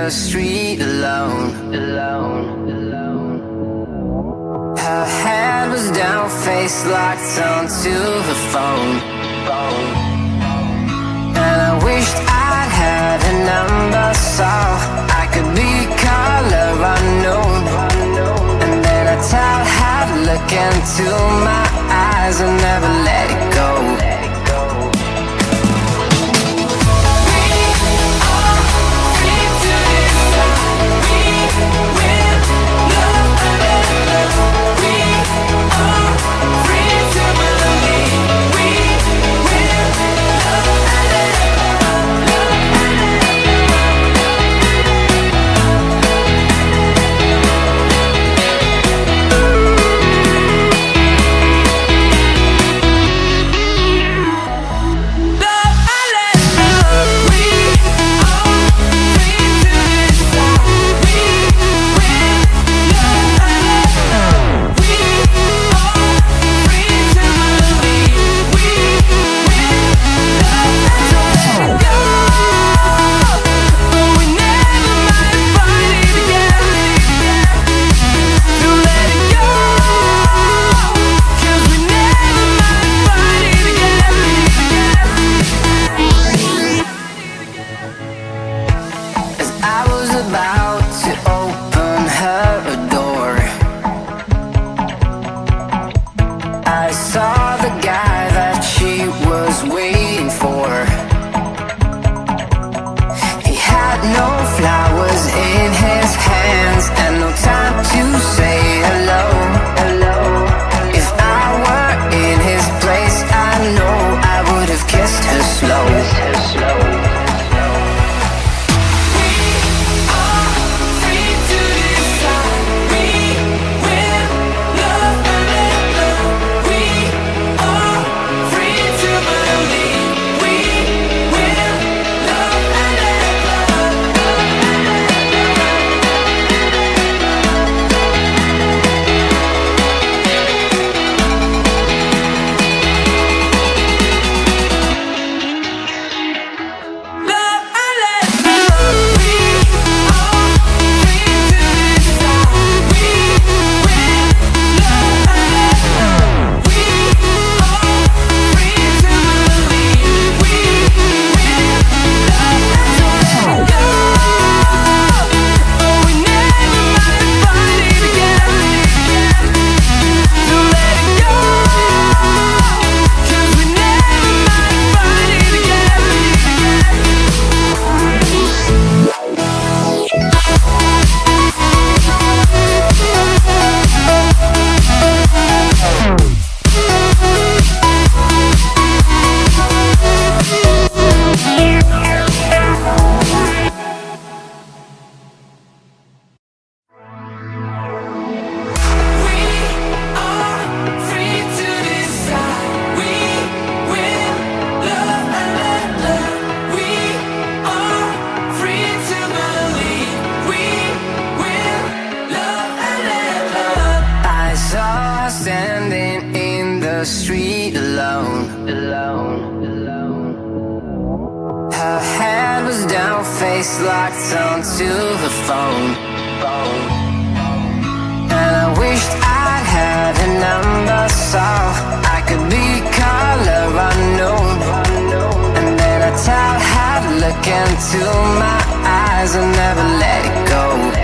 the street alone. Her head was down, face locked onto her phone. And I wished I'd had a number so I could be color unknown. And then I tell her to look into my eyes and never let it go. About to open her a door, I saw the guy that she was waiting for. He had no flowers in his hands and no time to say hello. If I were in his place, I know I would have kissed her slow. Standing in the street alone. Her head was down, face locked onto her phone. And I wished I'd had a number so I could be color unknown. And then I tell her to look into my eyes and never let it go.